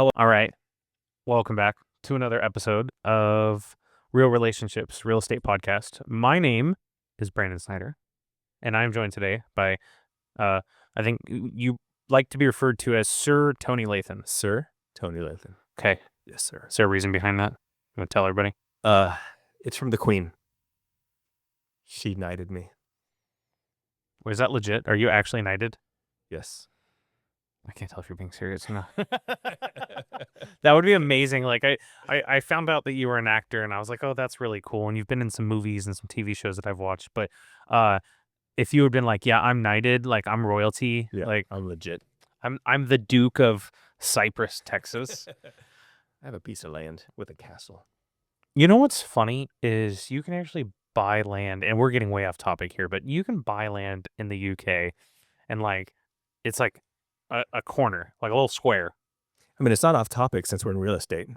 Hello. All right. Welcome back to another episode of Real Relationships, Real Estate Podcast. My name is Brandon Snyder, and I'm joined today by, I think you like to be referred to as Sir Tony Lathan. Sir Tony Lathan. Okay. Yes, sir. Is there a reason behind that? You want to tell everybody? It's from the Queen. She knighted me. Was that legit? Are you actually knighted? Yes. I can't tell if you're being serious or not. That would be amazing. Like I found out that you were an actor, and I was like, oh, that's really cool. And you've been in some movies and some TV shows that I've watched. But if you had been like, yeah, I'm knighted, like I'm royalty, Yeah, like I'm legit. I'm the Duke of Cyprus, Texas. I have a piece of land with a castle. You know what's funny is you can actually buy land, and we're getting way off topic here, but you can buy land in the UK, and like it's like a corner, like a little square. I mean, it's not off topic since we're in real estate.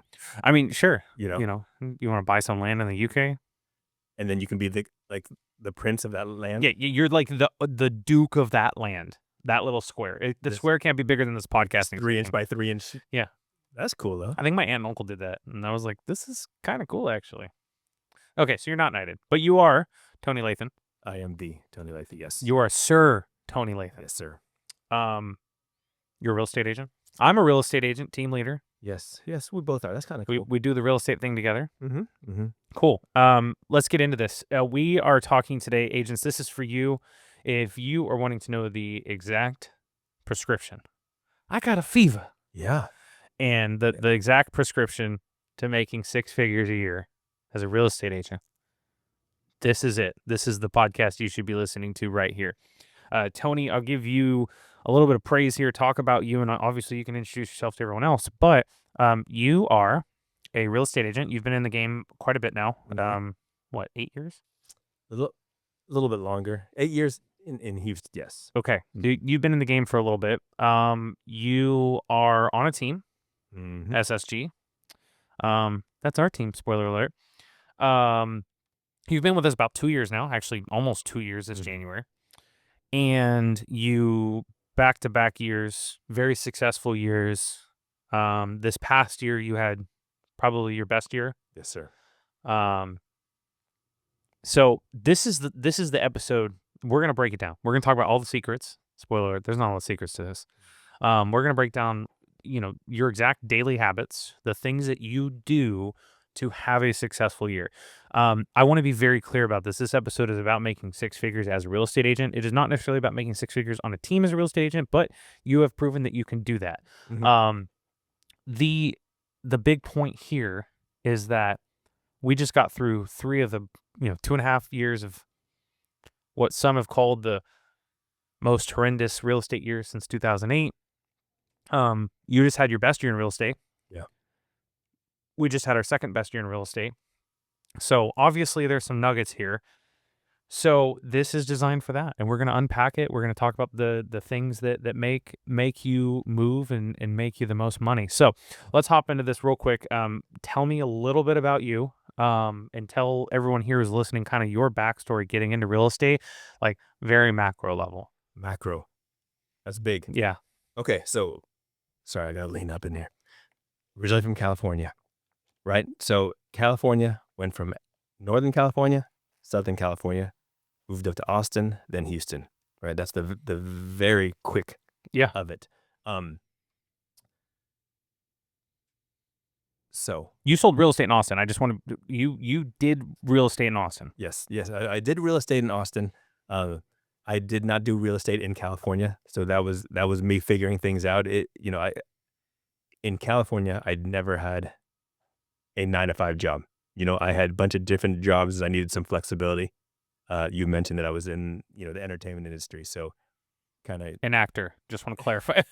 I mean, sure, You know, you want to buy some land in the UK, and then you can be the prince of that land. yeah, you're like the Duke of that land, that little square. The square can't be bigger than this podcasting. 3 inch by 3 inch. Yeah, that's cool though. I think my aunt and uncle did that, and I was like, this is kind of cool, actually. Okay, so you're not knighted, but you are Tony Lathan. I am the Tony Lathan. Yes, You are Sir Tony Lathan. Yes, sir. You're a real estate agent. I'm a real estate agent, team leader. Yes, we both are. That's kind of cool. We do the real estate thing together. Mm-hmm. Cool. Let's get into this. We are talking today, agents. This is for you. If you are wanting to know the exact prescription, I got a fever. Yeah. And the exact prescription to making 6 figures a year as a real estate agent. This is it. This is the podcast you should be listening to right here. Tony, I'll give you a little bit of praise here, talk about you, and obviously you can introduce yourself to everyone else, but you are a real estate agent. You've been in the game quite a bit now. Mm-hmm. What, 8 years? A little bit longer. 8 years in Houston, yes. Okay. You've been in the game for a little bit. You are on a team, SSG. That's our team, spoiler alert. You've been with us about 2 years now, actually almost 2 years this January. And you back-to-back years, very successful years. This past year, you had probably your best year. Yes, sir. So this is the episode. We're gonna break it down. We're gonna talk about all the secrets. Spoiler alert: there's not a lot of secrets to this. We're gonna break down, your exact daily habits, the things that you do to have a successful year. I want to be very clear about this. This episode is about making 6 figures as a real estate agent. It is not necessarily about making 6 figures on a team as a real estate agent, but you have proven that you can do that. Mm-hmm. The big point here is that we just got through 3 of the 2.5 years of what some have called the most horrendous real estate years since 2008. You just had your best year in real estate. Yeah. We just had our second best year in real estate. So obviously there's some nuggets here. So this is designed for that. And we're going to unpack it. We're going to talk about the things that make you move and make you the most money. So let's hop into this real quick. Tell me a little bit about you, and tell everyone here who's listening kind of your backstory getting into real estate, like very macro level. Macro. That's big. Yeah. Okay, so sorry, I got to lean up in here. Originally from California. Right? So California, went from Northern California, Southern California, moved up to Austin, then Houston. Right? That's the very quick of it. So you sold real estate in Austin. I just want to you did real estate in Austin. Yes, I did real estate in Austin. I did not do real estate in California, so that was me figuring things out. In California, I'd never had a 9-to-5 job. I had a bunch of different jobs. I needed some flexibility. You mentioned that I was in, the entertainment industry. So kind of an actor. Just want to clarify.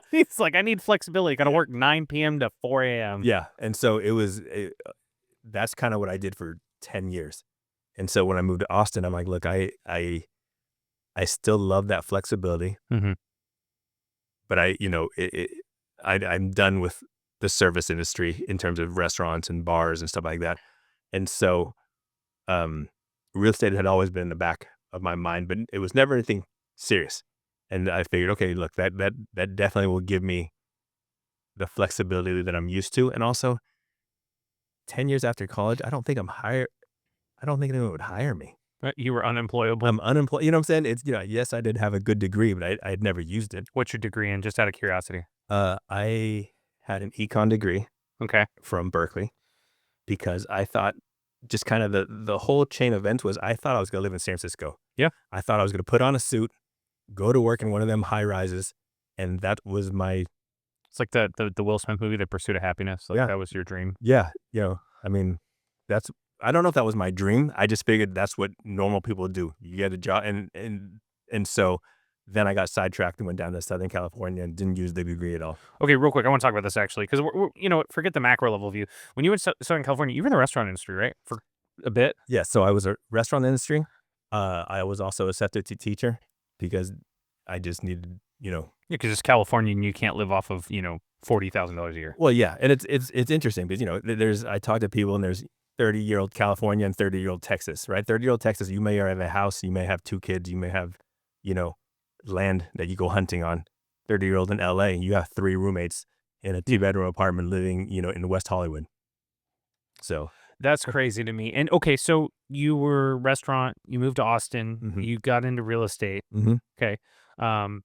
He's like, I need flexibility. Got to work 9 p.m. to 4 a.m. Yeah. And so that's kind of what I did for 10 years. And so when I moved to Austin, I'm like, look, I still love that flexibility, but I'm done with the service industry in terms of restaurants and bars and stuff like that. And so, real estate had always been in the back of my mind, but it was never anything serious. And I figured, okay, look, that definitely will give me the flexibility that I'm used to. And also 10 years after college, I don't think anyone would hire me. Right, you were unemployable. I'm unemployed. You know what I'm saying? It's, yes, I did have a good degree, but I had never used it. What's your degree in, just out of curiosity? I had an econ degree Okay. from Berkeley because I thought just kind of the whole chain of events was I thought I was going to live in San Francisco. Yeah. I thought I was going to put on a suit, go to work in one of them high rises, and that was my It's like the Will Smith movie, The Pursuit of Happiness. Like, yeah, that was your dream. yeah, I mean, that's I don't know if that was my dream. I just figured that's what normal people do. You get a job, and so then I got sidetracked and went down to Southern California and didn't use the degree at all. Okay, real quick, I wanna talk about this actually, because we're you know what, forget the macro level view. When you were in Southern California, you were in the restaurant industry, right? For a bit? Yeah, so I was a restaurant industry. I was also a substitute teacher because I just needed, Yeah, because it's California and you can't live off of, $40,000 a year. well, yeah, and it's interesting because there's I talk to people and there's 30-year-old California and 30-year-old Texas, right? 30-year-old Texas, you may have a house, you may have two kids, you may have, you know, land that you go hunting on. 30-year-old in LA, you have three roommates in a two-bedroom apartment living, in West Hollywood. So, That's crazy to me. And, okay, so you were restaurant, you moved to Austin, hmm you got into real estate, hmm okay? Um,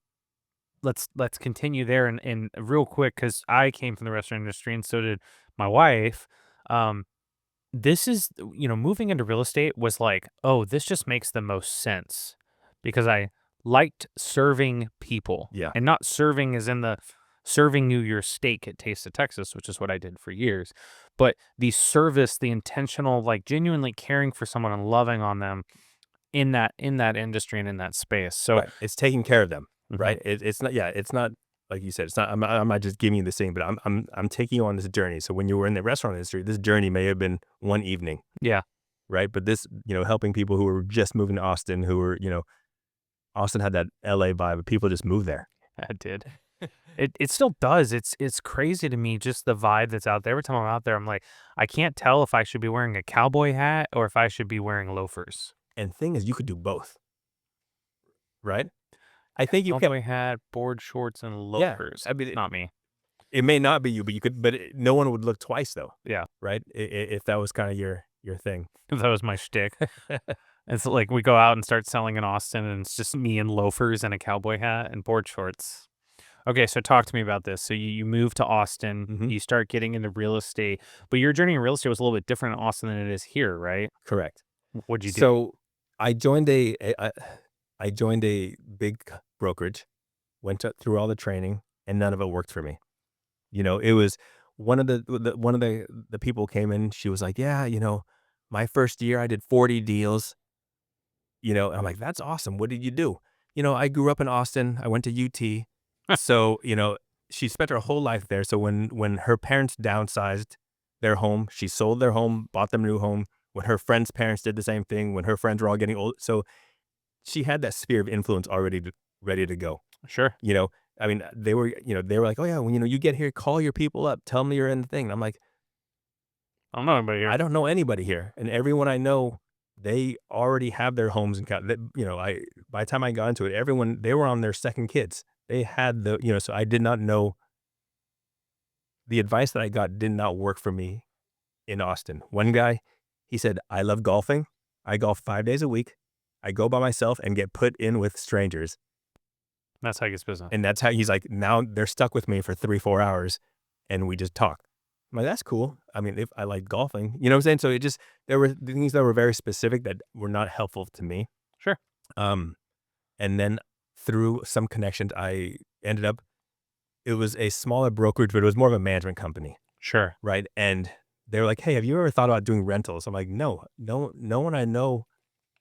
let's continue there and real quick, because I came from the restaurant industry and so did my wife. Um This is moving into real estate was like, "Oh, this just makes the most sense," because I liked serving people, yeah, and not serving as in the serving you your steak at Taste of Texas, which is what I did for years, but the service, the intentional, like, genuinely caring for someone and loving on them in that industry and in that space, so. right. It's taking care of them, Mhm. right? It's not, yeah, it's not like you said. It's not. I'm not just giving you the same, but I'm taking you on this journey. So when you were in the restaurant industry, this journey may have been one evening, Yeah, right? But this, helping people who were just moving to Austin, who were, Austin had that LA vibe, but people just moved there. I did. It still does. It's crazy to me, just the vibe that's out there. Every time I'm out there, I'm like, I can't tell if I should be wearing a cowboy hat or if I should be wearing loafers. And the thing is, you could do both, right? I think you can. Cowboy hat, board shorts, and Yeah, loafers. I mean, Not me. it may not be you, but you could. But no one would look twice, though, Yeah, right? If that was kind of your thing. that was my shtick. It's like we go out and start selling in Austin, and it's just me in loafers and a cowboy hat and board shorts. Okay, so talk to me about this. So you move to Austin, hmm you start getting into real estate, but your journey in real estate was a little bit different in Austin than it is here, right? Correct. What'd you do? So I joined I joined a big brokerage, through all the training, and none of it worked for me. It was one of the people came in. She was like, "Yeah, my first year I did 40 deals." I'm like, "That's awesome. What did you do?" I grew up in Austin. I went to UT, so she spent her whole life there. So when her parents downsized their home, she sold their home, bought them a new home. When her friends' parents did the same thing, when her friends were all getting old, so she had that sphere of influence already ready to go. Sure. You know, I mean, they were like, "Oh yeah, when you get here, call your people up, tell them you're in the thing." And I'm like, I don't know anybody here. I don't know anybody here, and everyone I know, they already have their homes in Cal. I by the time I got into it, everyone they were on their second kids. They had so I did not know the advice that I got did not work for me in Austin. One guy, he said, "I love golfing. I golf 5 days a week. I go by myself and get put in with strangers." That's how it gets business. And that's how he's like, now they're stuck with me for 3-4 hours and we just talk. I'm like, that's cool. I mean, if I like golfing, you know what I'm saying? So there were things that were very specific that were not helpful to me. Sure. Um, and then through some connections, I ended up, it was a smaller brokerage, but it was more of a management company. Sure. Right. And they were like, "Hey, have you ever thought about doing rentals?" I'm like, no one I know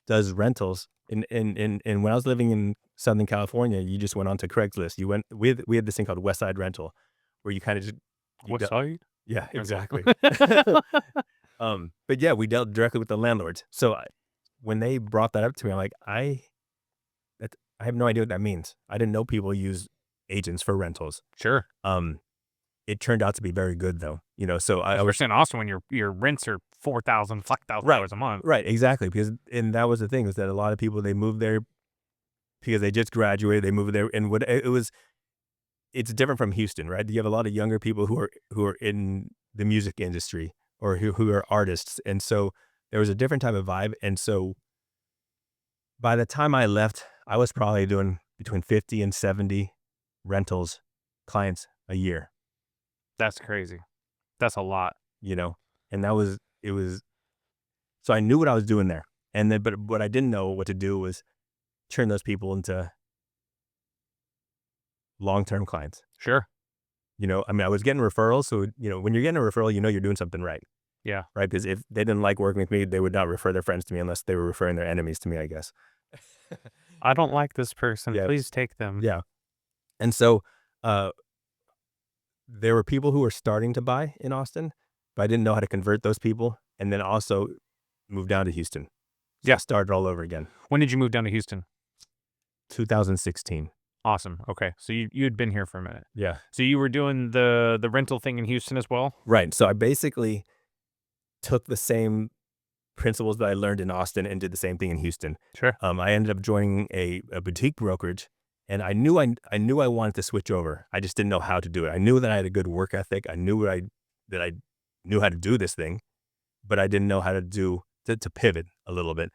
does rentals. And when I was living in Southern California, you just went on to Craigslist. We had this thing called West Side Rental, where you kind of just you What de- side? yeah, Okay. exactly. But yeah, we dealt directly with the landlords. So when they brought that up to me, I'm like, I have no idea what that means. I didn't know people use agents for rentals. Sure. Um, it turned out to be very good though. So I was Especially in Austin when your rents are $4,000, $5,000 right, a month. right, exactly. And that was the thing, is that a lot of people, they moved there because they just graduated. They moved there, and what it was. it's different from Houston, right? You have a lot of younger people who are in the music industry or who are artists, and so there was a different type of vibe. And so by the time I left, I was probably doing between 50 and 70 rentals clients a year, That's crazy. That's a lot. you know, and that was it was. So I knew what I was doing there, and then but what I didn't know what to do was turn those people into long term clients. Sure. You know, I mean, I was getting referrals, so when you're getting a referral, you know you're doing something right. Yeah. Right? Because if they didn't like working with me, they would not refer their friends to me unless they were referring their enemies to me, I guess. I don't like this person. Yeah. Please take them. Yeah. And so uh, there were people who were starting to buy in Austin, but I didn't know how to convert those people. And then also moved down to Houston. So I Yeah. started all over again. When did you move down to Houston? 2016. Awesome. Okay. So you had been here for a minute. Yeah. So you were doing the rental thing in Houston as well? Right. So I basically took the same principles that I learned in Austin and did the same thing in Houston. Sure. I ended up joining a boutique brokerage, and I knew I wanted to switch over. I just didn't know how to do it. I knew that I had a good work ethic. I knew that I knew how to do this thing, but I didn't know how to to pivot a little bit.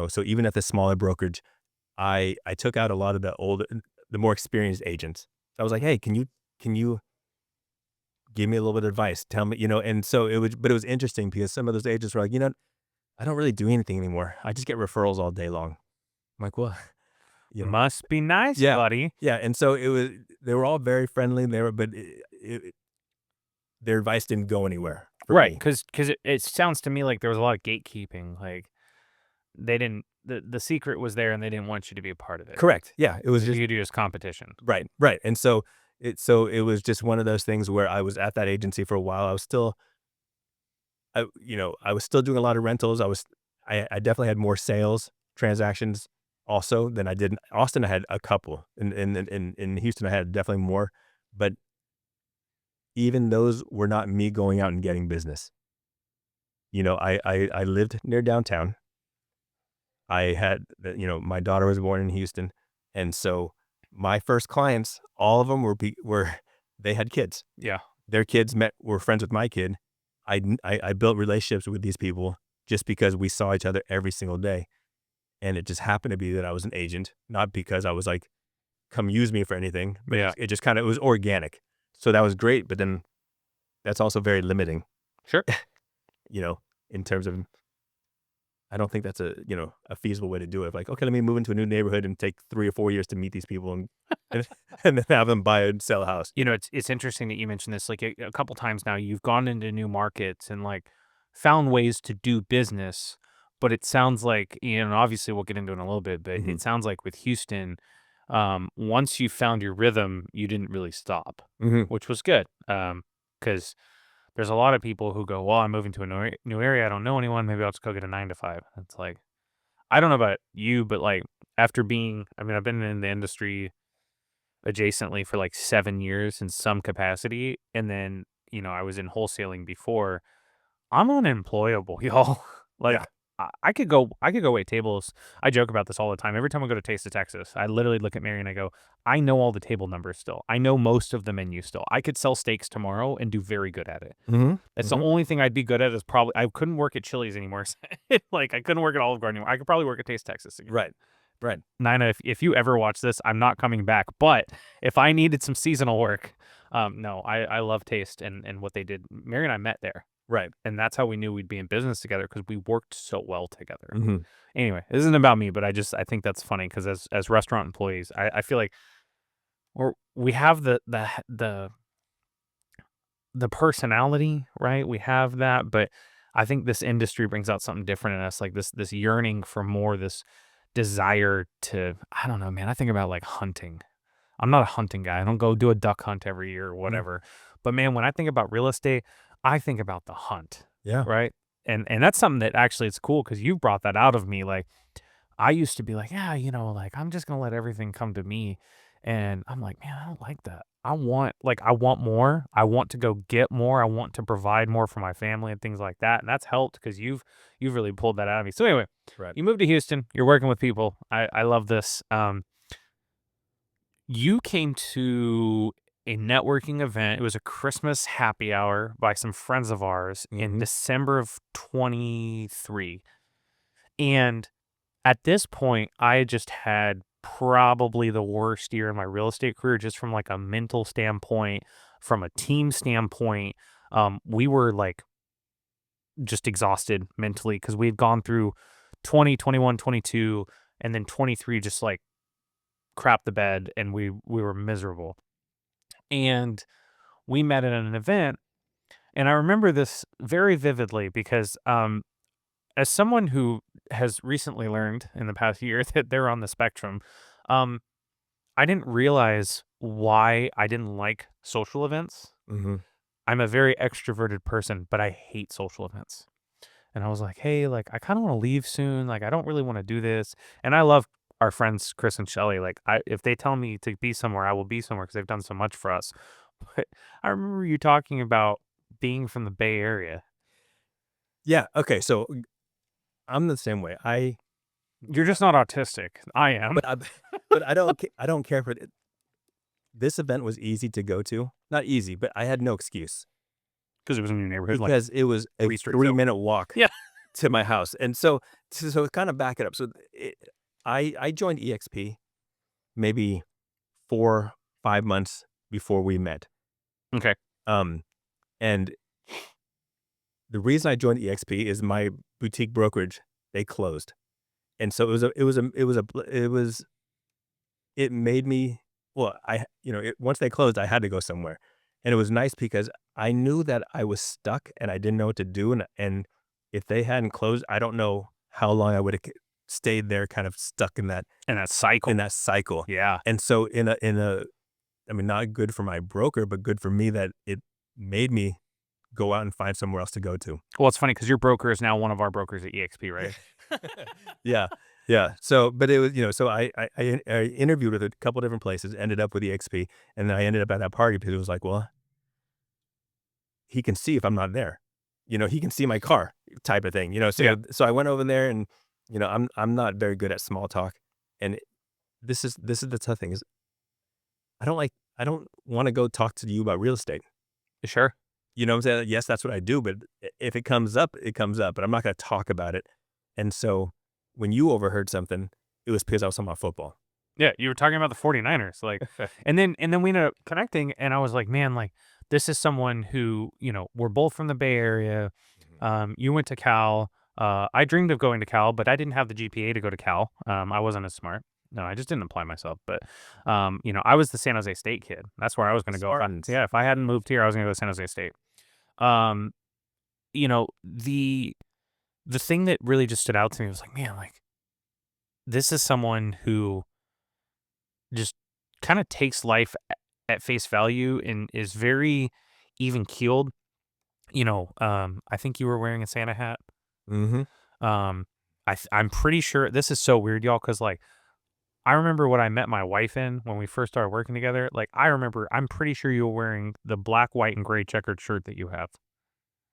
So even at the smaller brokerage, I took out a lot of the more experienced agents. I was like, hey, can you give me a little bit of advice? Tell me, and so but it was interesting because some of those agents were like, I don't really do anything anymore. I just get referrals all day long. I'm like, well, you know, Must be nice, yeah, buddy. yeah. And so they were all very friendly. But their advice didn't go anywhere for Right. me. Because it sounds to me like there was a lot of gatekeeping. Like they didn't the secret was there and they didn't want you to be a part of it. Correct. Yeah. It was You just could do as competition. right, right. And so it was just one of those things where I was at that agency for a while. I was still doing a lot of rentals. I definitely had more sales transactions also than I did in Austin. I had a couple, in Houston I had definitely more, but even those were not me going out and getting business. I lived near downtown. I had, my daughter was born in Houston, and so my first clients, all of them were they had kids. Yeah. Their kids were friends with my kid. I built relationships with these people just because we saw each other every single day. And it just happened to be that I was an agent, not because I was like, come use me for anything, but Yeah. it just kind of, it was organic. So that was great. But then that's also very limiting, Sure. you know, in terms of, I don't think that's a feasible way to do it. Like, okay, let me move into a new neighborhood and take 3 or 4 years to meet these people and, and then have them buy and sell a house. It's interesting that you mentioned this. Like a couple times now, you've gone into new markets and like found ways to do business. But it sounds like, obviously we'll get into it in a little bit, but Hmm. it sounds like with Houston, once you found your rhythm, you didn't really stop, Hmm. which was good. Because there's a lot of people who go, well, I'm moving to a new area. I don't know anyone. Maybe I'll just go get a 9 to 5. It's like, I don't know about you, but like I've been in the industry adjacently for like 7 years in some capacity. And then, I was in wholesaling before. I'm unemployable, y'all. Yeah. Like I could go wait tables. I joke about this all the time. Every time I go to Taste of Texas, I literally look at Mary and I go, I know all the table numbers still. I know most of the menu still. I could sell steaks tomorrow and do very good at it. Hmm. That's the Hmm. only thing I'd be good at is probably I couldn't work at Chili's anymore. Like I couldn't work at Olive Garden anymore. I could probably work at Taste Texas again. Right. Right. Nina, if you ever watch this, I'm not coming back. But if I needed some seasonal work, no, I love Taste and what they did. Mary and I met there, Right. and that's how we knew we'd be in business together because we worked so well together. Hmm. Anyway, this isn't about me, but I think that's funny because as restaurant employees, I feel like we have the personality, right? We have that, but I think this industry brings out something different in us, like this yearning for more, this desire to, I don't know, man. I think about like hunting. I'm not a hunting guy. I don't go do a duck hunt every year or Hmm. whatever. But man, when I think about real estate, I think about the hunt, Yeah. right? And that's something that actually it's cool because you brought that out of me. Like I used to be like, yeah, like I'm just gonna let everything come to me. And I'm like, man, I don't like that. I want more. I want to go get more. I want to provide more for my family and things like that. And that's helped because you've really pulled that out of me. So anyway, Right. you moved to Houston, you're working with people. I love this. You came to a networking event. It was a Christmas happy hour by some friends of ours in Mhm. December of 23. And at this point, I had just had probably the worst year in my real estate career, just from like a mental standpoint, from a team standpoint. We were like just exhausted mentally because we had gone through 20, 21, 22, and then 23 just like crap the bed, and we were miserable. And we met at an event, and I remember this very vividly because as someone who has recently learned in the past year that they're on the spectrum, um, I didn't realize why I didn't like social events. Mhm. I'm a very extroverted person, but I hate social events. And I was like, "Hey, like, I kinda wanna leave soon, like, I don't really wanna do this." And I love our friends Chris and Shelly, like, if they tell me to be somewhere, I will be somewhere because 'cause they've done so much for us. But I remember you talking about being from the Bay Area. Yeah, okay, so I'm the same way. You're just not autistic. I am, But I but I don't care for it. This event was easy to go to. Not easy, but I had no excuse because it was in your neighborhood, like, because it was a 3 streets over. three-minute walk Yeah. to my house, and so kinda back it up. So, I joined EXP maybe 4, 5 months before we met, Okay. um, and the reason I joined EXP is my boutique brokerage, they closed, and so it made me well, once they closed, I had to go somewhere, and it was nice because I knew that I was stuck and I didn't know what to do, and if they hadn't closed, I don't know how long I would've stayed there kind of stuck And that cycle. in that cycle, Yeah. and so in a I mean, not good for my broker, but good for me that it made me go out and find somewhere else to go to. Well, it's funny because your broker is now one of our brokers at EXP, right? Yeah, yeah. So, but it was, so I interviewed with a couple different places, ended up with EXP, and then I ended up at that party because it was like, well, he can see if I'm not there. He can see my car type of thing. Yeah. So I went over there, and I'm not very good at small talk, and this is the tough thing is I don't want to go talk to you about real estate. Sure. You know what I'm saying? Yes, that's what I do, but if it comes up, it comes up, but I'm not going to talk about it. And so when you overheard something, it was because I was talking about football. Yeah, you were talking about the 49ers, like, and then we ended up connecting, and I was like, "Man, like, this is someone who, we're both from the Bay Area. Mhm. You went to Cal. I dreamed of going to Cal, but I didn't have the GPA to go to Cal. I wasn't as smart. No, I just didn't apply myself. But, I was the San Jose State kid. That's where I was The gonna go. Spartans. Yeah, if I hadn't moved here, I was gonna go to San Jose State. Um, the thing that really just stood out to me was like, man, like, this is someone who just kind of takes life at face value and is very even keeled. I think you were wearing a Santa hat. Mhm. Um, I'm pretty sure this is so weird, y'all, because like I remember what I met my wife in when we first started working together. Like I remember, I'm pretty sure you were wearing the black, white, and gray checkered shirt that you have.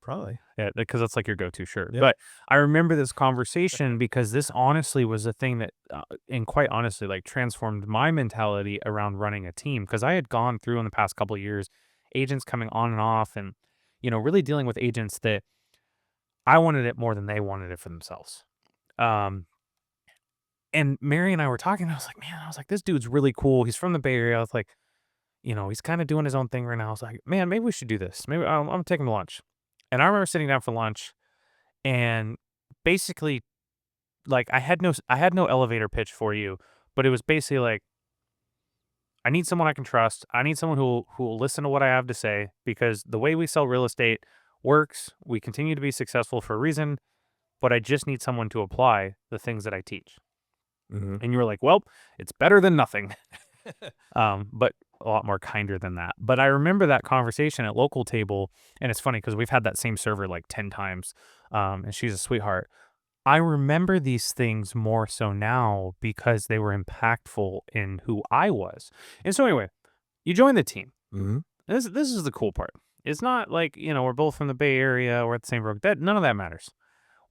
Probably. Yeah, because that's like your go-to shirt. Yep. But I remember this conversation because this honestly was a thing that, and quite honestly, like transformed my mentality around running a team. Because I had gone through in the past couple of years, agents coming on and off, and really dealing with agents that I wanted it more than they wanted it for themselves. Um, and Mary and I were talking. And I was like, man, I was like, this dude's really cool. He's from the Bay Area. I was like, he's kind of doing his own thing right now. I was like, man, maybe we should do this. Maybe I'm taking him to lunch. And I remember sitting down for lunch and basically like I had no elevator pitch for you, but it was basically like I need someone I can trust. I need someone who will listen to what I have to say because the way we sell real estate works. We continue to be successful for a reason, but I just need someone to apply the things that I teach. Mhm. And you were like, "Well, it's better than nothing." But a lot more kinder than that. But I remember that conversation at local table, and it's funny because we've had that same server like 10 times, and she's a sweetheart. I remember these things more so now because they were impactful in who I was. And so anyway, you join the team. Mhm. This is the cool part. It's not like, we're both from the Bay Area, we're at the same brook. That none of that matters.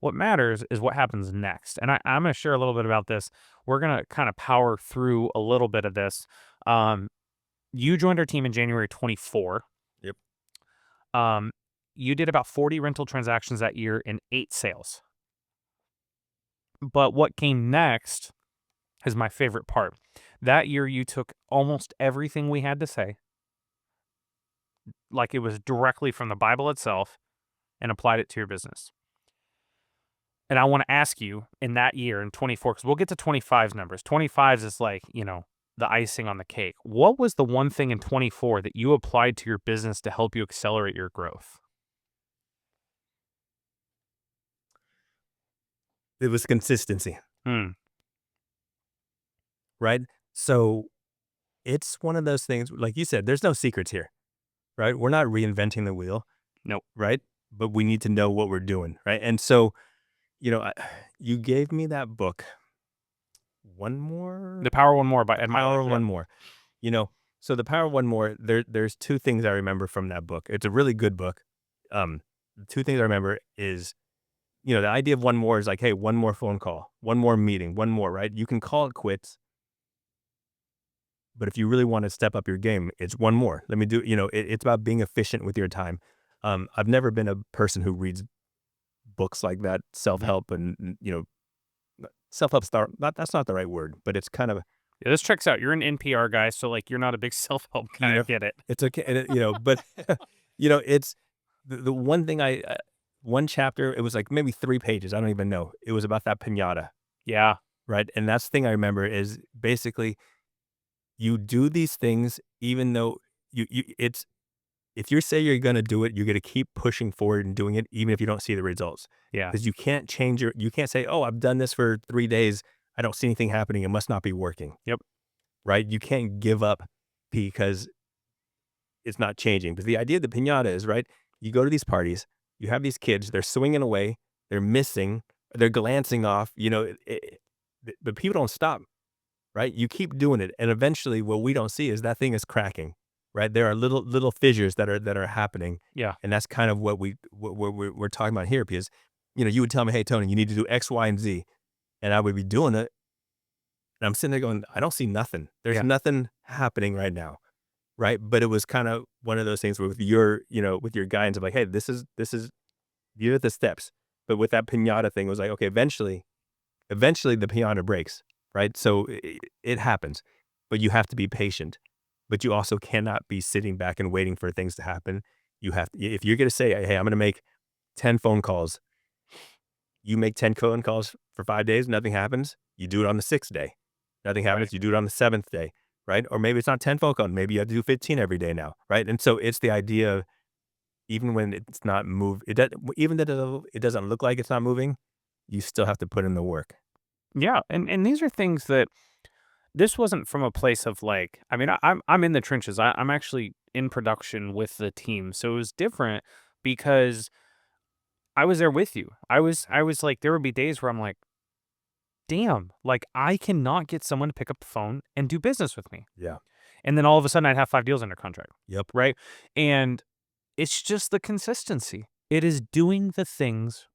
What matters is what happens next. And I'm gonna share a little bit about this. We're gonna kind of power through a little bit of this. Um, You joined our team in January 24. Yep. Um, you did about 40 rental transactions that year and 8 sales. But what came next is my favorite part. That year, you took almost everything we had to say, like it was directly from the Bible itself, and applied it to your business. And I want to ask you in that year in 24, because we'll get to 25's numbers. 25's is like, the icing on the cake. What was the one thing in 24 that you applied to your business to help you accelerate your growth? It was consistency, Hmm. right? So it's one of those things, like you said, there's no secrets here, right? We're not reinventing the wheel, Nope. right? But we need to know what we're doing, right? And so, you gave me that book, One More, The Power of One More by The Ed Power Mylett. of Yep. One More. You know, so The Power of One More, there's two things I remember from that book. It's a really good book. The two things I remember is, the idea of one more is like, hey, one more phone call, one more meeting, one more, right? You can call it quits, but if you really want to step up your game, it's one more. Let me do, it's about being efficient with your time. I've never been a person who reads books like that, Mhm. self-help self-help start, that's not the right word, but it's kind of, Yeah, this checks out. You're an NPR guy, so like you're not a big self help you guy. I know, get it. it's okay. And but it's the one thing one chapter, it was like maybe 3 pages. I don't even know. It was about that pinata, Yeah. right? And that's the thing I remember is basically you do these things, even though it's, if you say you're going to do it, you're going to keep pushing forward and doing it, even if you don't see the results, Yeah. because you can't you can't say, oh, I've done this for 3 days. I don't see anything happening. It must not be working, Yep. right? You can't give up because it's not changing. But the idea of the pinata is, right, you go to these parties, you have these kids, they're swinging away, they're missing, they're glancing off, but people don't stop, right? You keep doing it. And eventually what we don't see is that thing is cracking, right? There are little fissures that are happening. Yeah. And that's kind of what we're talking about here, because, you would tell me, hey, Tony, you need to do X, Y, and Z. And I would be doing it. And I'm sitting there going, I don't see nothing. There's Yeah. nothing happening right now. Right. But it was kind of one of those things where with your guidance of like, hey, this is, these are the steps. But with that pinata thing, it was like, okay, eventually the pinata breaks. Right. So it happens, but you have to be patient. But you also cannot be sitting back and waiting for things to happen. You have to, if you're going to say, hey, I'm going to make 10 phone calls, you make 10 phone calls for 5 days, nothing happens. You do it on the 6th day. Nothing Right. happens. You do it on the 7th day, right? Or maybe it's not 10 phone calls. Maybe you have to do 15 every day now, right? And so it's the idea of, even when it's not even that it doesn't look like it's not moving, you still have to put in the work. Yeah. And these are things that this wasn't from a place of like, I mean, I'm in the trenches. I'm actually in production with the team. So it was different because I was there with you. I was like, there would be days where I'm like, damn, like I cannot get someone to pick up the phone and do business with me. Yeah. And then all of a sudden I'd have 5 deals under contract. Yep. Right. And it's just the consistency. It is doing the things,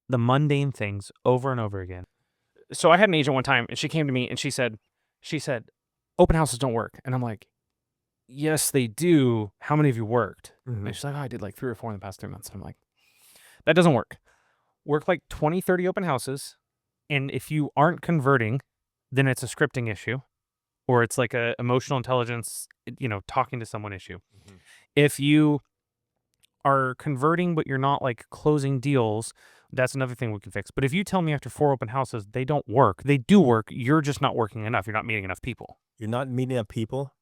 the mundane things over and over again. So I had an agent one time and she came to me and she said, open houses don't work. And I'm like, yes, they do. How many of you worked? Hmm. And she's like, oh, I did like 3 or 4 in the past 3 months. And I'm like, that doesn't work. Work like 20, 30 open houses. And if you aren't converting, then it's a scripting issue or it's like a emotional intelligence, talking to someone issue. Hmm. If you are converting, but you're not like closing deals, that's another thing we can fix. But if you tell me after 4 open houses, they don't work, they do work. You're just not working enough. You're not meeting enough people. You're not meeting up people,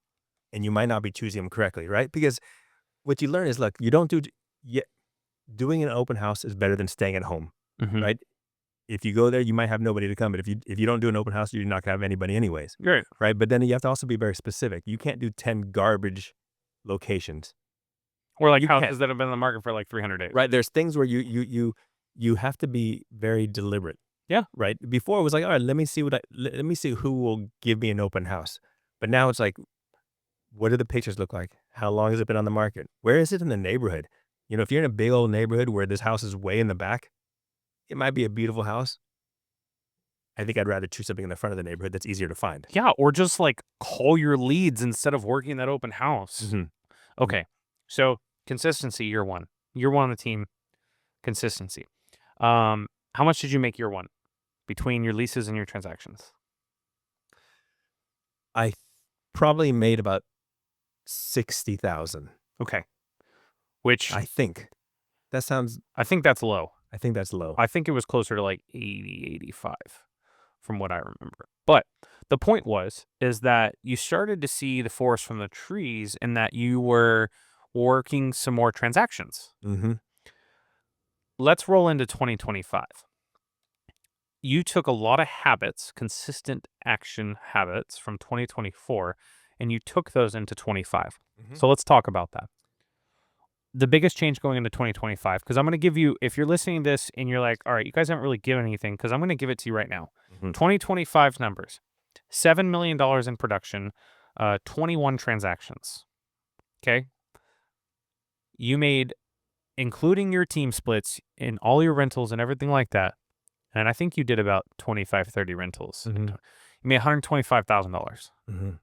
and you might not be choosing them correctly, right? Because what you learn is, look, you don't do, yeah, doing an open house is better than staying at home, Hmm. right? If you go there, you might have nobody to come. But if you don't do an open house, you're not gonna have anybody anyways, Great. right? But then you have to also be very specific. You can't do 10 garbage locations. Or like You can't, houses that have been on the market for like 300 days. right? There's things where you have to be very deliberate, Yeah. right? Before it was like, all right, let me see who will give me an open house. But now it's like, what do the pictures look like? How long has it been on the market? Where is it in the neighborhood? If you're in a big old neighborhood where this house is way in the back, it might be a beautiful house, I think I'd rather choose something in the front of the neighborhood that's easier to find. Yeah, or just like call your leads instead of working that open house. Mhm. Mhm. Okay. So consistency, year one. Year one on the team, consistency. How much did you make year one between your leases and your transactions? I probably made about 60,000. Okay. Which I think. That sounds I think that's low. I think that's low. I think it was closer to like 80, 85, from what I remember. But the point is that you started to see the forest from the trees and that you were working some more transactions. Mhm. Let's roll into 2025. You took a lot of habits, consistent action habits from 2024, and you took those into 25. Mhm. So let's talk about that. The biggest change going into 2025, because I'm going to give you, if you're listening to this and you're like, all right, you guys haven't really given anything, because I'm going to give it to you right now. Mhm. 2025's numbers: $7 million in production, 21 transactions. Okay. You made, including your team splits and all your rentals and everything like that. And I think you did about 25, 30 rentals. Mhm. You made $125,000. Mhm.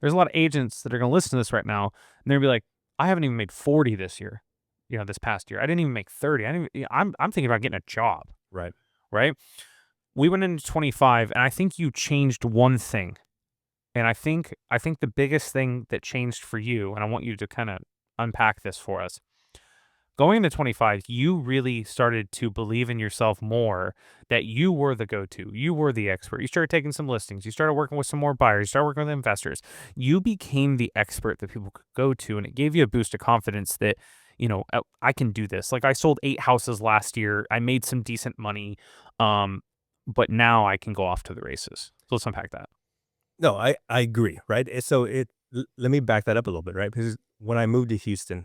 There's a lot of agents that are going to listen to this right now, and they're going to be like, I haven't even made 40 this year, this past year. I didn't even make 30. I didn't even, I'm thinking about getting a job, Right. right? We went into 25, and I think you changed one thing. And I think the biggest thing that changed for you, and I want you to kind of unpack this for us. Going into 25, you really started to believe in yourself more, that you were the go-to. You were the expert. You started taking some listings. You started working with some more buyers. You started working with investors. You became the expert that people could go to, and it gave you a boost of confidence that, I can do this. Like, I sold 8 houses last year. I made some decent money. But now I can go off to the races. So let's unpack that. No, I agree, right? So let me back that up a little bit, right? Because when I moved to Houston,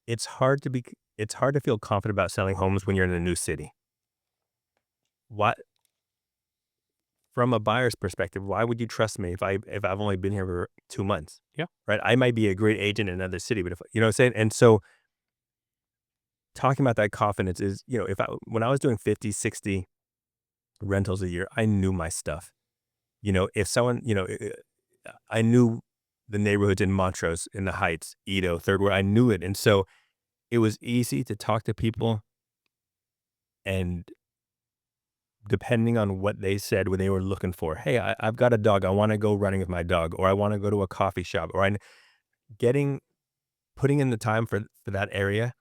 it's hard to feel confident about selling homes when you're in a new city. What From a buyer's perspective, why would you trust me if I've only been here for 2 months, Yeah. right? I might be a great agent in another city, but if you know what I'm saying? And so talking about that confidence is, if I when I was doing 50, 60 rentals a year, I knew my stuff. If someone, I knew the neighborhoods in Montrose, in the Heights, Edo, Third Ward. I knew it, and so it was easy to talk to people, and depending on what they said, what they were looking for. Hey, I've got a dog. I want to go running with my dog, or I want to go to a coffee shop, or getting putting in the time for that area.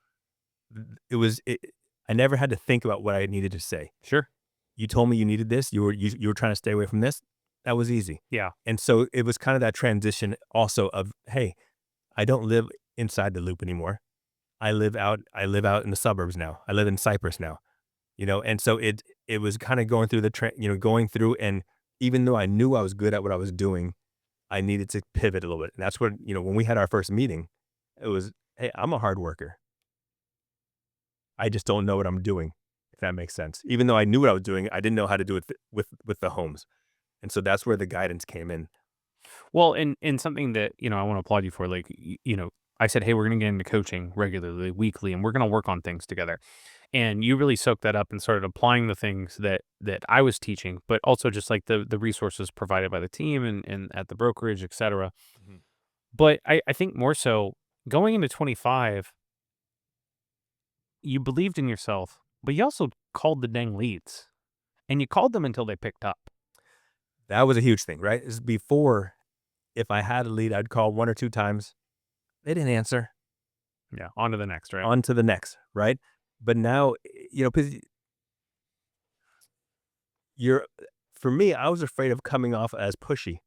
It was it. I never had to think about what I needed to say. Sure. You told me you needed this. You were trying to stay away from this. That was easy. Yeah. And so it was kind of that transition also of, hey, I don't live inside the loop anymore. I live out in the suburbs now. I live in Cypress now. And so it was kind of going through going through, and even though I knew I was good at what I was doing, I needed to pivot a little bit. And that's when, when we had our first meeting, it was, hey, I'm a hard worker. I just don't know what I'm doing, if that makes sense. Even though I knew what I was doing, I didn't know how to do it with the homes. And so that's where the guidance came in. Well, and something that, I want to applaud you for, like, I said, hey, we're going to get into coaching regularly, weekly, and we're going to work on things together. And you really soaked that up and started applying the things that I was teaching, but also just like the resources provided by the team and at the brokerage, et cetera. Mhm. But I think more so going into 25, you believed in yourself, but you also called the dang leads, and you called them until they picked up. That was a huge thing, right? Is before, if I had a lead, I'd call one or two times. They didn't answer. Yeah. On to the next, right? On to the next, right? But now, because you're, for me, I was afraid of coming off as pushy.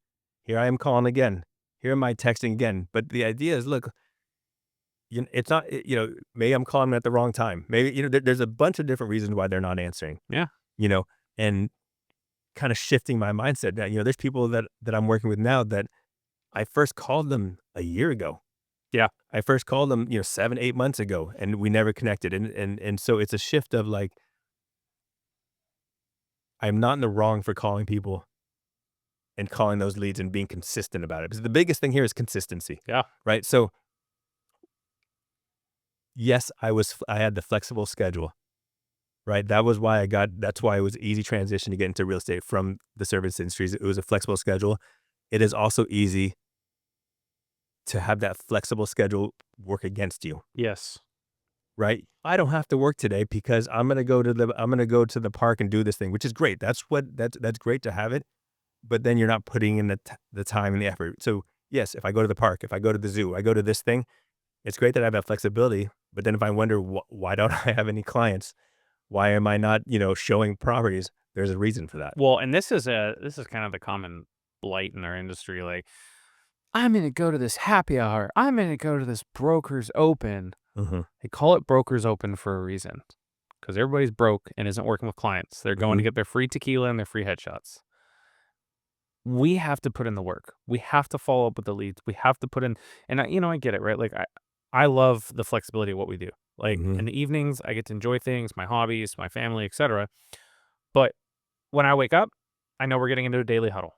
Here I am calling again. Here am I texting again. But the idea is, look, it's not, maybe I'm calling them at the wrong time. Maybe, there's a bunch of different reasons why they're not answering, Yeah. you know, and kind of shifting my mindset that, there's people that I'm working with now that I first called them a year ago. Yeah. I first called them, 7, 8 months ago, and we never connected. And so it's a shift of like, I'm not in the wrong for calling people and calling those leads and being consistent about it. Because the biggest thing here is consistency, Yeah. right? So yes, I had the flexible schedule, right? That's why it was easy transition to get into real estate from the service industries. It was a flexible schedule. It is also easy to have that flexible schedule work against you, Yes. right? I don't have to work today because I'm gonna go to the park and do this thing, which is great. That's great to have it, but then you're not putting in the time and the effort. So yes, if I go to the park, if I go to the zoo, I go to this thing, it's great that I have that flexibility. But then if I wonder why don't I have any clients? Why am I not, showing properties? There's a reason for that. Well, and this is kind of the common blight in our industry. Like, I'm gonna go to this happy hour. I'm gonna go to this broker's open. Hmm. They call it broker's open for a reason, because everybody's broke and isn't working with clients. They're going Hmm. to get their free tequila and their free headshots. We have to put in the work. We have to follow up with the leads. We have to put in, and I get it, right? Like I love the flexibility of what we do. Like Hmm. in the evenings, I get to enjoy things, my hobbies, my family, etc. But when I wake up, I know we're getting into a daily huddle.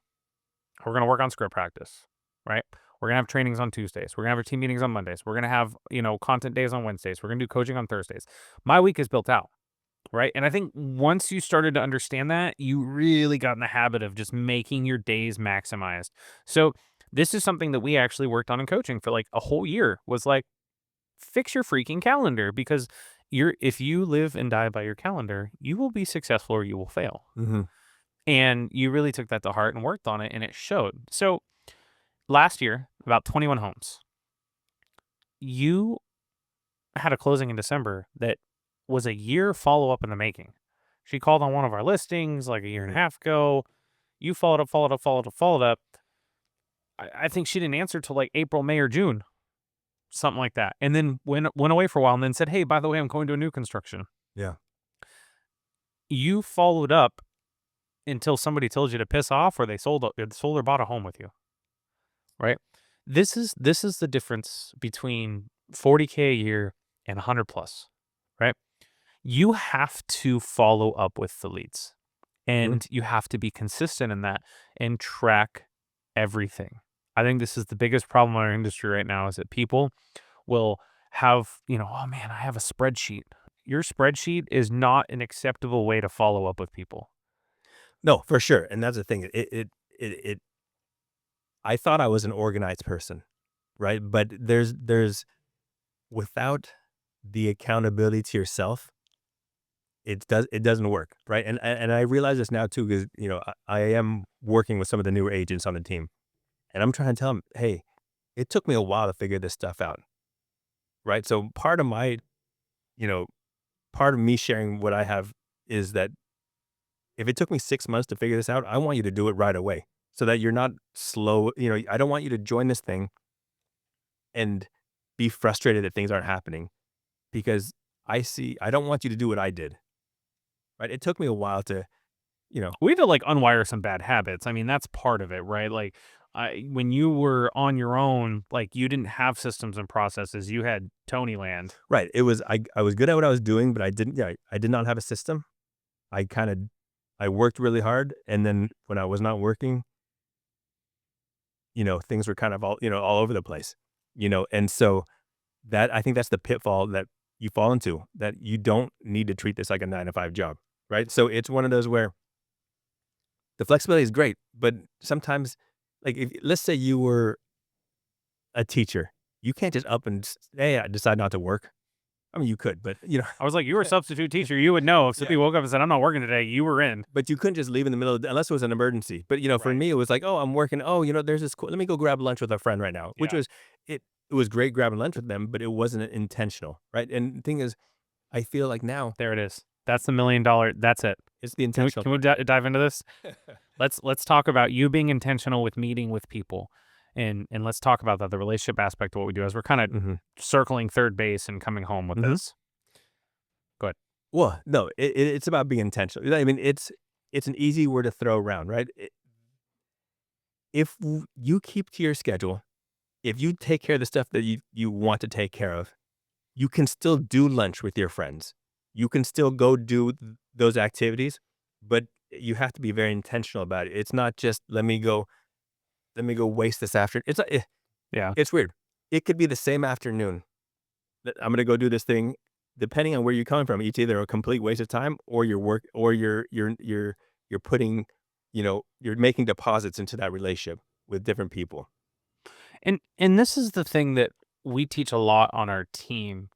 We're gonna work on script practice, right? We're gonna have trainings on Tuesdays. We're gonna have our team meetings on Mondays. We're gonna have content days on Wednesdays. We're gonna do coaching on Thursdays. My week is built out. Right, and I think once you started to understand that, you really got in the habit of just making your days maximized. So, this is something that we actually worked on in coaching for, like, a whole year, was, like, fix your freaking calendar, because if you live and die by your calendar, you will be successful or you will fail. Hmm. And you really took that to heart and worked on it, and it showed. So, last year, about 21 homes. You had a closing in December that was a year follow-up in the making. She called on one of our listings like a year and a Hmm. half ago. You followed up, followed up, followed up, followed up. I think she didn't answer till like April, May, or June, something like that. And then went away for a while and then said, "Hey, by the way, I'm going to a new construction." Yeah. You followed up until somebody told you to piss off, or they sold or bought a home with you, right? This is the difference between 40K a year and 100 plus, right? You have to follow up with the leads, Hmm. and you have to be consistent in that and track everything. I think this is the biggest problem in our industry right now, is that people will have, oh man, I have a spreadsheet. Your spreadsheet is not an acceptable way to follow up with people. No, for sure. And that's the thing. It I thought I was an organized person, right? But there's without the accountability to yourself, it doesn't work, right? And I realize this now too, because I am working with some of the newer agents on the team, and I'm trying to tell them, hey, it took me a while to figure this stuff out, right? So you know, part of me sharing what I have is that if it took me 6 months to figure this out, I want you to do it right away, so that you're not slow. I don't want you to join this thing and be frustrated that things aren't happening, because I don't want you to do what I did, right? It took me a while to, you know, We had to like unwire some bad habits. I mean, that's part of it, right? Like, when you were on your own, like you didn't have systems and processes. You had Tony land. right. I was good at what I was doing, but I didn't, yeah, I did not have a system. I kind of, I worked really hard. And then when I was not working, things were kind of all over the place, and so I think that's the pitfall that you fall into, that you don't need to treat this like a 9 to 5 job, right? So it's one of those where the flexibility is great, but sometimes, like, let's say you were a teacher, you can't just up and say, "Hey, I decide not to work." I mean, you could, but I was like, "You were a substitute teacher. You would know if yeah, somebody woke up and said, 'I'm not working today,' you were in." but you couldn't just leave in the middle of unless it was an emergency. But for Right. me, it was like, "Oh, I'm working. Oh, there's this. Let me go grab lunch with a friend right now," which Yeah. was it. It was great grabbing lunch with them, but it wasn't intentional, right? And the thing is, I feel like now There it is. That's the $1,000,000. That's it. it's the Can we intentional can we part. dive into this? Let's talk about you being intentional with meeting with people, and let's talk about that, the relationship aspect of what we do, as we're kind of Hmm. circling third base and coming home with Hmm. this. Go ahead. Well, no, it's about being intentional. I mean, it's an easy word to throw around, right? If you keep to your schedule, if you take care of the stuff that you want to take care of, you can still do lunch with your friends. You can still go do those activities, but you have to be very intentional about it. It's not just let me go waste this afternoon. Yeah. It's weird. It could be the same afternoon that I'm gonna go do this thing. depending on where you're coming from, it's either a complete waste of time or your work, or you're putting, you're making deposits into that relationship with different people. And this is the thing that we teach a lot on our team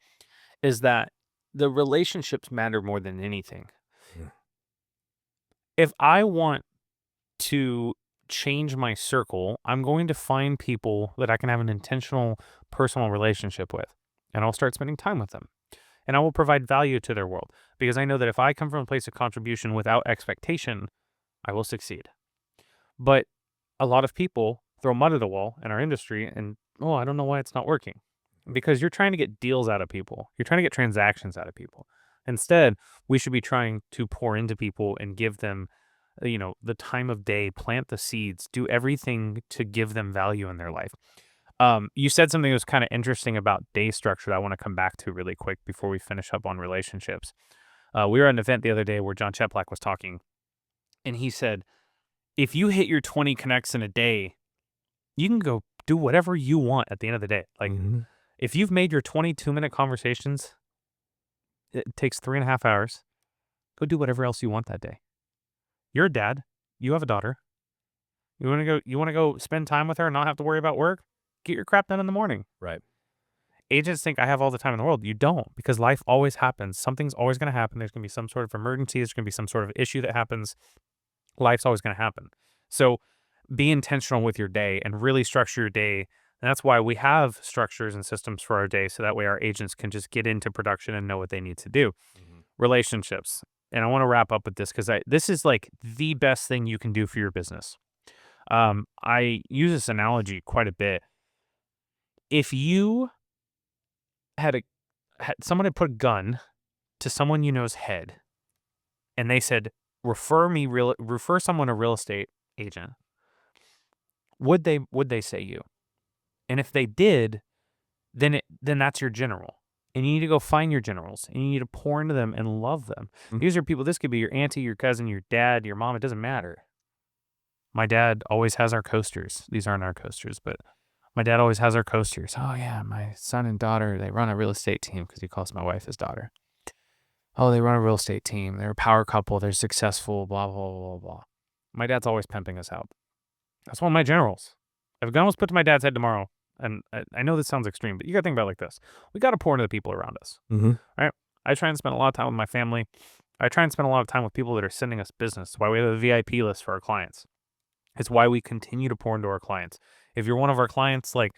is that the relationships matter more than anything. Mm. If I want to change my circle, I'm going to find people that I can have an intentional personal relationship with, and I'll start spending time with them. And I will provide value to their world because I know that if I come from a place of contribution without expectation, I will succeed. But a lot of people throw mud at the wall in our industry and, oh, I don't know why it's not working. Because you're trying to get deals out of people. You're trying to get transactions out of people. Instead, we should be trying to pour into people and give them, the time of day, plant the seeds, do everything to give them value in their life. You said something that was kind of interesting about day structure that I want to come back to really quick before we finish up on relationships. We were at an event the other day where John Cheplack was talking, and he said, if you hit your 20 connects in a day, you can go do whatever you want at the end of the day. Like, Hmm. if you've made your 22-minute conversations, it takes 3.5 hours. Go do whatever else you want that day. You're a dad. You have a daughter. You want to go spend time with her and not have to worry about work? Get your crap done in the morning. Right. Agents think I have all the time in the world. You don't, because life always happens. Something's always going to happen. There's going to be some sort of emergency. There's going to be some sort of issue that happens. Life's always going to happen. So be intentional with your day and really structure your day. And that's why we have structures and systems for our day. So that way our agents can just get into production and know what they need to do. Hmm. Relationships. And I want to wrap up with this because this is like the best thing you can do for your business. I use this analogy quite a bit. If you someone had put a gun to someone you know's head, and they said, refer someone a real estate agent, would they say you? And if they did, then that's your general. And you need to go find your generals, and you need to pour into them and love them. These are people. This could be your auntie, your cousin, your dad, your mom. It doesn't matter. My dad always has our coasters. These aren't our coasters, but my dad always has our coasters. Oh yeah, my son and daughter, they run a real estate team because he calls my wife his daughter. Oh, they run a real estate team. They're a power couple. They're successful, blah, blah, blah, blah, blah. My dad's always pimping us out. That's one of my generals. If a gun was put to my dad's head tomorrow, and I know this sounds extreme, but you got to think about it like this. We got to pour into the people around us, Hmm. right? I try and spend a lot of time with my family. I try and spend a lot of time with people that are sending us business. That's why we have a VIP list for our clients. It's why we continue to pour into our clients. If you're one of our clients, like,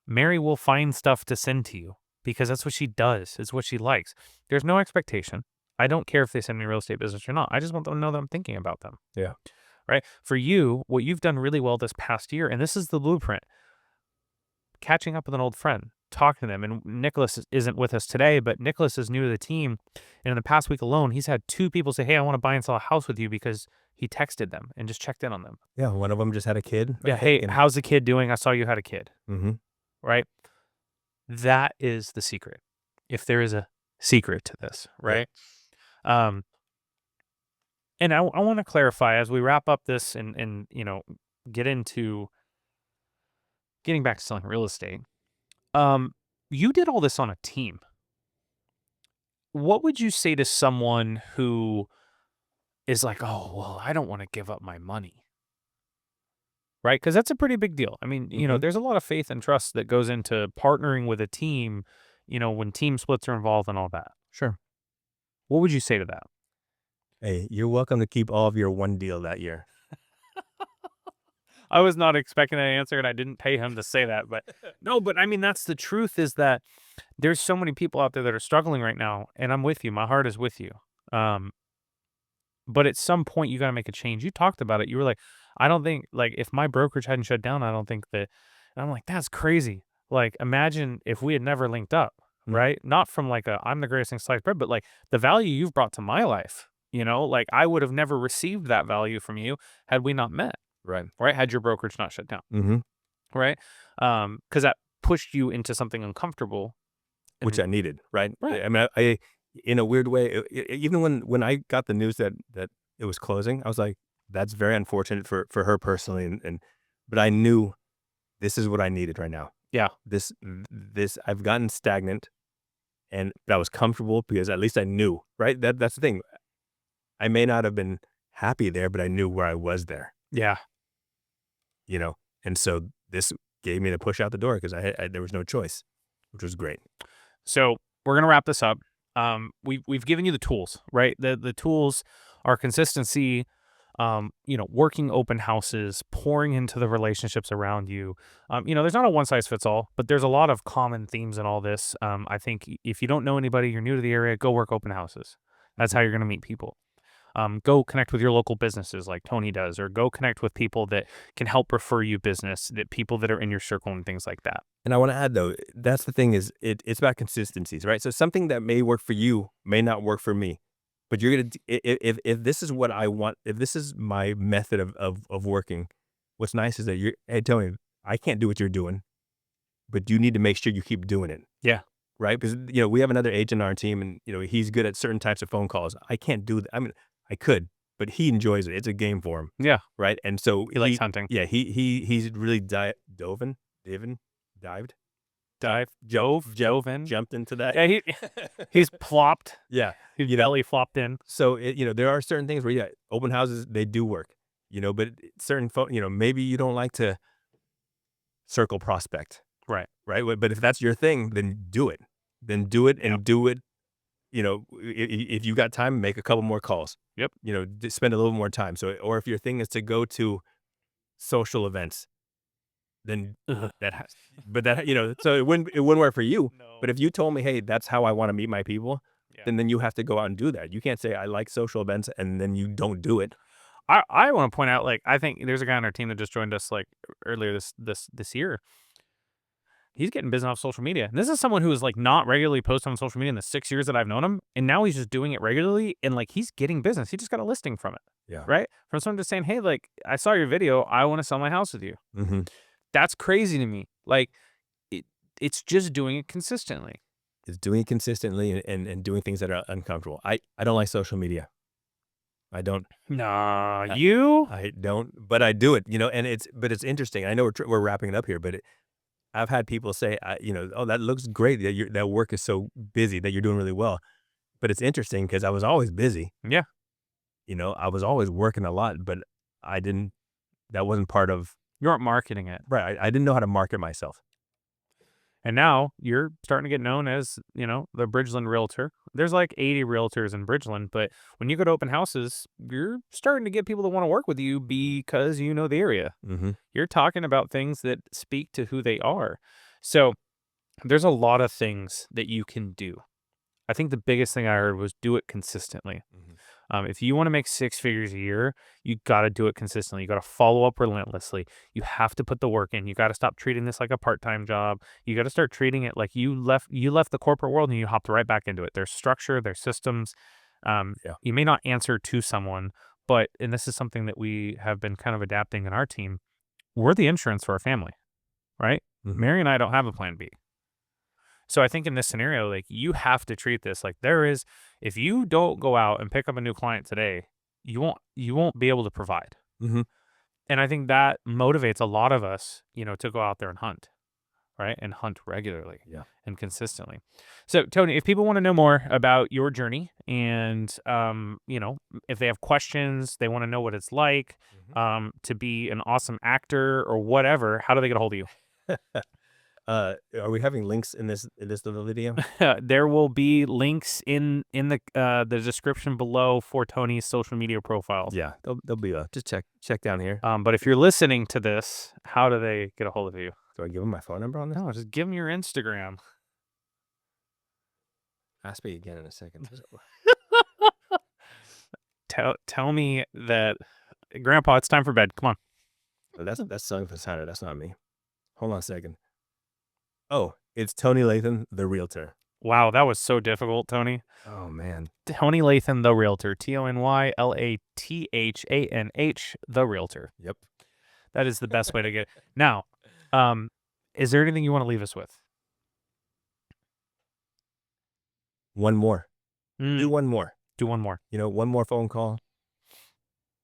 Mary will find stuff to send to you because that's what she does. It's what she likes. There's no expectation. I don't care if they send me real estate business or not. I just want them to know that I'm thinking about them. Yeah. Right. For you, what you've done really well this past year, and this is the blueprint, catching up with an old friend, talking to them. And Nicholas isn't with us today, but Nicholas is new to the team. And in the past week alone, he's had 2 people say, hey, I want to buy and sell a house with you because he texted them and just checked in on them. Yeah. One of them just had a kid. Yeah. Hey, how's the kid doing? I saw you had a kid. Mm-hmm. Right. That is the secret. If there is a secret to this, right? Yeah. And I want to clarify as we wrap up this and get into getting back to selling real estate. You did all this on a team. What would you say to someone who is like, oh, well, I don't want to give up my money, right? Because that's a pretty big deal. I mean, Mm-hmm. there's a lot of faith and trust that goes into partnering with a team, when team splits are involved and all that. Sure. What would you say to that? Hey, you're welcome to keep all of your one deal that year. I was not expecting that answer, and I didn't pay him to say that, but no, but I mean, that's the truth is that there's so many people out there that are struggling right now, and I'm with you. My heart is with you. Um, but at some point, you got to make a change. You talked about it. You were like, I don't think, like, if my brokerage hadn't shut down, I don't think that, and I'm like, that's crazy. Like, imagine if we had never linked up, Mm. right? Not from like I'm the greatest thing sliced bread, but like the value you've brought to my life, like I would have never received that value from you had we not met. Right. Right? Had your brokerage not shut down, Mm-hmm. right? Because that pushed you into something uncomfortable. Which I needed. Right. Right. I mean, I in a weird way, even when I got the news that it was closing, I was like, that's very unfortunate for her personally, but I knew this is what I needed right now. Yeah. This I've gotten stagnant. but I was comfortable because at least I knew, right? That's the thing. I may not have been happy there, but I knew where I was there, Yeah. you know? And so this gave me the push out the door because there was no choice, which was great. So we're gonna wrap this up. We've given you the tools, right? The tools are consistency, working open houses, pouring into the relationships around you. There's not a one size fits all, but there's a lot of common themes in all this. I think if you don't know anybody, you're new to the area, go work open houses. That's Mhm. how you're gonna meet people. Go connect with your local businesses like Tony does, or go connect with people that can help refer you business, that people that are in your circle and things like that. And I want to add though, that's the thing is it's about consistencies, right? So something that may work for you may not work for me, but you're gonna if this is what I want, if this is my method of working, what's nice is that hey Tony, I can't do what you're doing, but you need to make sure you keep doing it, Yeah. right? Because we have another agent on our team, and he's good at certain types of phone calls. I can't do that. I mean, I could, but he enjoys it. It's a game for him, Yeah. right? And so He likes hunting. yeah, he's really dived, Dive, dove, dove in. jumped into that. Yeah, he's plopped. Yeah, His belly flopped in. so there are certain things where open houses they do work, but certain maybe you don't like to circle prospect, Right. right? But if that's your thing, then do it. Then do it Yep. and do it. If you got time, make a couple more calls. Yep. Spend a little more time. So, or if your thing is to go to social events, then Ugh. that has, but so it wouldn't work for you. No. But if you told me, hey, that's how I want to meet my people, Yeah. then you have to go out and do that. You can't say I like social events and then you don't do it. I want to point out, like, I think there's a guy on our team that just joined us like earlier this year. He's getting business off social media. And this is someone who is like not regularly posting on social media in the 6 years that I've known him. And now he's just doing it regularly and like he's getting business. He just got a listing from it. Yeah. Right? From someone just saying, hey, like, I saw your video. I want to sell my house with you. Mm-hmm. That's crazy to me. Like, it, it's just doing it consistently. It's doing it consistently and doing things that are uncomfortable. I don't like social media. I don't. Nah, I, you? I don't, but I do it. And it's interesting. I know we're wrapping it up here, but I've had people say, oh, that looks great. That work is so busy that you're doing really well. But it's interesting because I was always busy. Yeah. I was always working a lot, but I didn't. That wasn't part of You aren't marketing it. right. I didn't know how to market myself. And now you're starting to get known as, the Bridgeland Realtor. There's like 80 realtors in Bridgeland, but when you go to open houses, you're starting to get people that want to work with you because you know the area. Mm-hmm. You're talking about things that speak to who they are. So there's a lot of things that you can do. I think the biggest thing I heard was do it consistently. Mm-hmm. If you want to make 6 figures a year, you got to do it consistently. You got to follow up relentlessly. You have to put the work in. You got to stop treating this like a part-time job. You got to start treating it like you left the corporate world and you hopped right back into it. There's structure, there's systems. Yeah. You may not answer to someone, but and this is something that we have been kind of adapting in our team. We're the insurance for our family, right? Mm-hmm. Mary and I don't have a plan B. So I think in this scenario, like you have to treat this like if you don't go out and pick up a new client today, you won't be able to provide. Mm-hmm. And I think that motivates a lot of us, to go out there and hunt, right? And hunt regularly Yeah. and consistently. So Tony, if people want to know more about your journey and if they have questions, they want to know what it's like Mm-hmm. to be an awesome actor or whatever, how do they get a hold of you? Are we having links in this little video? There will be links in the description below for Tony's social media profiles. Yeah, they'll be just check down here. But if you're listening to this, how do they get a hold of you? Do I give them my phone number on this? No, just give them your Instagram. Ask me again in a second. Tell me that, Grandpa, it's time for bed. Come on. That's something for Sandra. That's not me. Hold on a second. Oh, it's Tony Lathan, the realtor. Wow, that was so difficult, Tony. Oh man, Tony Lathan, the realtor. TonyLathanH, the realtor. Yep. That is the best way to get it. Now, is there anything you want to leave us with? One more. Do one more. Do one more. One more phone call.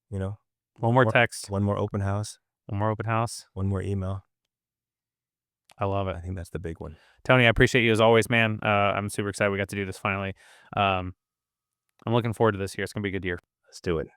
One more text. One more open house. One more open house. One more email. I love it. I think that's the big one. Tony, I appreciate you as always, man. I'm super excited we got to do this finally. I'm looking forward to this year. It's gonna be a good year. Let's do it.